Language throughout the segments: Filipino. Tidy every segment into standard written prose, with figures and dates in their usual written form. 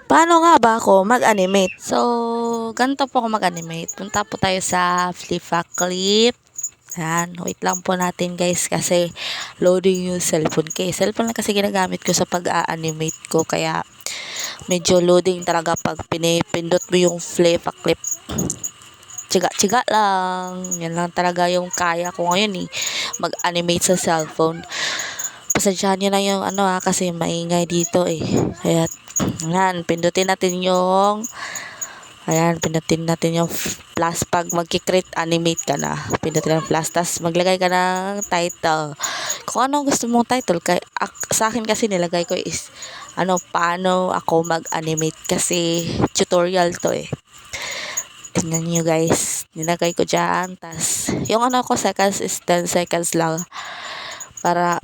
Paano nga ba ako mag-animate? So, ganito po ako mag-animate. Punta po tayo sa Flippa Clip. Yan, wait lang po natin guys kasi loading yung cellphone ko. Cellphone lang kasi ginagamit ko sa pag-animate ko kaya medyo loading talaga pag pinipindot mo yung Flippa Clip. Tsiga-tsiga lang. Yan lang talaga yung kaya ko ngayon mag-animate sa cellphone. Pasensyahan nyo na yung kasi maingay dito Kaya, pindutin natin yung plus pag magki-create animate ka na. Pindutin ang plus, tas maglagay ka ng title. Kung anong gusto mong title, sa akin kasi nilagay ko is, paano ako mag-animate kasi tutorial to Tingnan nyo guys, nilagay ko dyan, tas yung ko seconds is 10 seconds lang para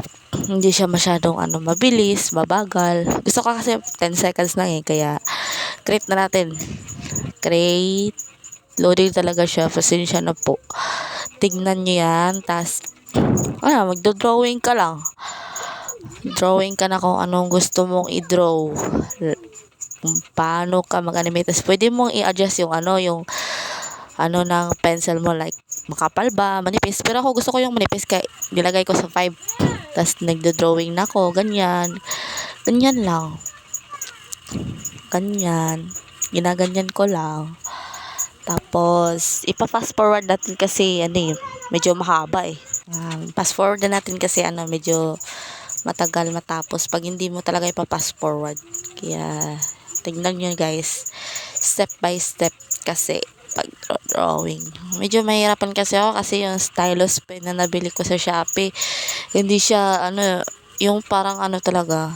hindi siya masyadong mabilis, mabagal. Gusto ko kasi 10 seconds lang kaya create na natin. Create. Loading talaga siya. Pasensya na po. Tingnan nyo yan. Tas, magdo-drawing ka lang. Drawing ka na kung anong gusto mong i-draw. Kung paano ka mag-animate. Tas, pwede mong i-adjust yung ng pencil mo, like makapal ba, manipis. Pero ako gusto ko yung manipis kaya nilagay ko sa 5. Tas nagdo-drawing na ako, ganyan lang, ganyan, ginaganyan ko lang. Tapos ipa-fast forward natin kasi medyo mahaba fast forward na natin kasi medyo matagal matapos pag hindi mo talaga ipa-fast forward. Kaya tingnan nyo guys, step by step kasi pag drawing. Medyo mahirapan kasi ako kasi yung stylus pen na nabili ko sa Shopee, hindi siya yung parang talaga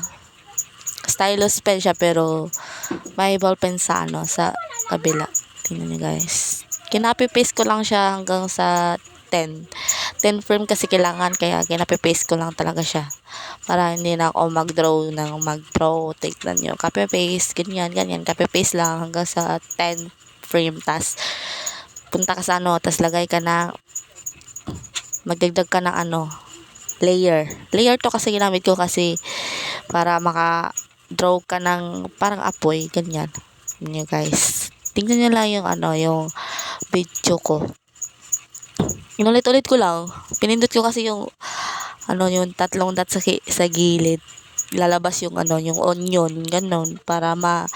stylus pen siya pero may ball pen sa sa kabila. Tingnan niyo guys. Kinapi-paste ko lang siya hanggang sa 10 frame kasi kailangan kaya kinapi-paste ko lang talaga siya para hindi na ako mag-draw. Tignan nyo, copy-paste, ganyan, copy-paste lang hanggang sa 10 frame. Tas punta ka sa tas lagay ka na, magdagdag ka ng layer to kasi ginamit ko kasi para maka-draw ka ng parang apoy, ganyan. Yun guys. Tingnan nyo lang yung video ko. Inulit-ulit ko lang. Pinindot ko kasi yung yung tatlong dot sa gilid. Lalabas yung yung onion, ganun, para mo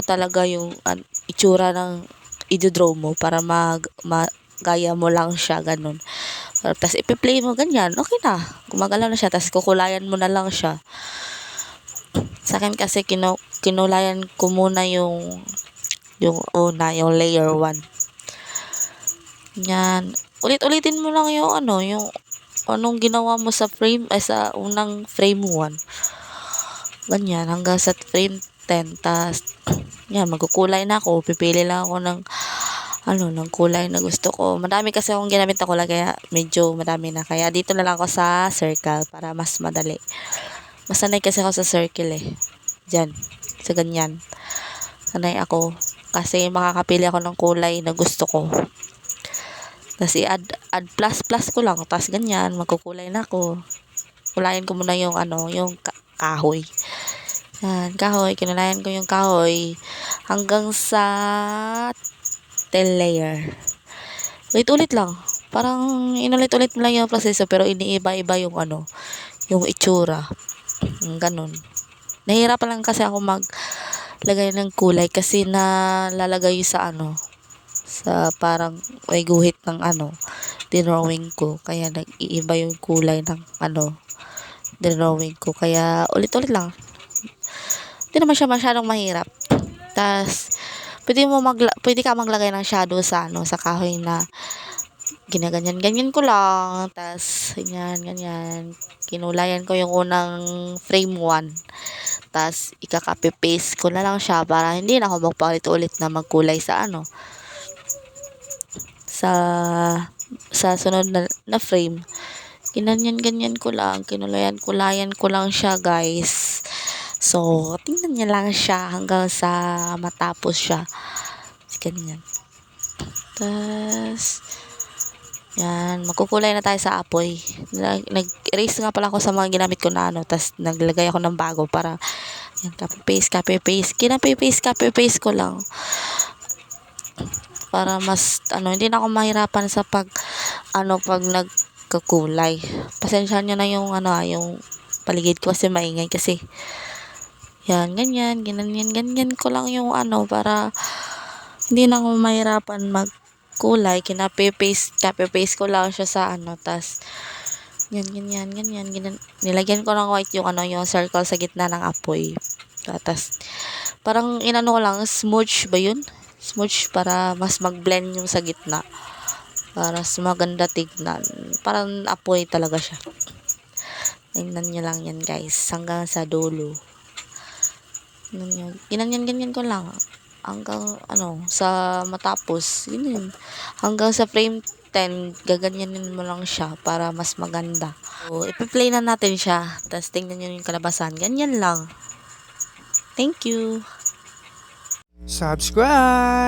talaga yung itsura ng i-draw mo para gaya mo lang siya, ganun. Tapos ipi-play mo ganyan, okay na. Gumagalaw na siya, tapos kukulayan mo na lang siya. Sa akin kasi kinulayan ko muna yung layer 1. Yan. Ulit-ulitin mo lang yung yung anong ginawa mo sa sa unang frame 1. Ganyan, hanggang sa frame 10. Tas, yan, magkukulay na ako. Pipili lang ako ng ng kulay na gusto ko. Madami kasi akong ginamit na kulay kaya medyo madami na. Kaya dito na lang ako sa circle para mas madali. Masanay kasi ako sa circle Diyan, sa ganyan. Sanay ako kasi makakapili ako ng kulay na gusto ko. Tapos i-add plus ko lang. Tapos ganyan, magkukulay na ako. Kulayan ko muna yung yung kahoy. Yan, kahoy. Kinulayan ko yung kahoy hanggang sa 10 layer. Ulit-ulit lang. Parang inulit-ulit mo lang yung proseso pero iniiba-iba yung yung itsura. Ganun. Nahihirapan lang kasi ako maglagay ng kulay kasi nalalagay sa sa parang may guhit ng drawing ko. Kaya nag-iiba yung kulay ng drawing ko. Kaya ulit-ulit lang. Hindi naman siya masyadong mahirap. Tas pwede ka maglagay ng shadow sa sa kahoy na ginaganyan-ganyan ko lang. Tas ganyan. Kinulayan ko yung unang frame 1. Tas ika-copy-paste ko na lang siya para hindi na ako magpaulit-ulit na magkulay sa sa sunod na frame. Ganyan ko lang, kinulayan ko lang siya guys. So, tingnan niya lang siya hanggang sa matapos siya. Ganyan. Tas, yan, magkukulay na tayo sa apoy. Nag-erase nga pala ako sa mga ginamit ko na tas naglagay ako ng bago para Yan, copy-paste. Copy-paste ko lang. Para mas, hindi na ako mahirapan sa pag nagkukulay. Pasensya nyo na yung, yung paligid ko kasi maingay kasi. Yan, ganyan ko lang yung para hindi na ako mahirapan magkulay. Copy-paste ko lang siya sa tas, ganyan. Nilagyan ko ng white yung yung circle sa gitna ng apoy. Tapos, parang ko lang, smudge ba yun? Smudge para mas mag-blend yung sa gitna. Para mas maganda tignan. Parang apoy talaga siya. Tingnan nyo lang yan guys. Hanggang sa dulo. Ganyan ko lang. Hanggang sa matapos. Yun. Hanggang sa frame 10, gaganyanin mo lang siya para mas maganda. So, ipi-play na natin siya. Tapos tingnan nyo yung kalabasan. Ganyan lang. Thank you. Subscribe!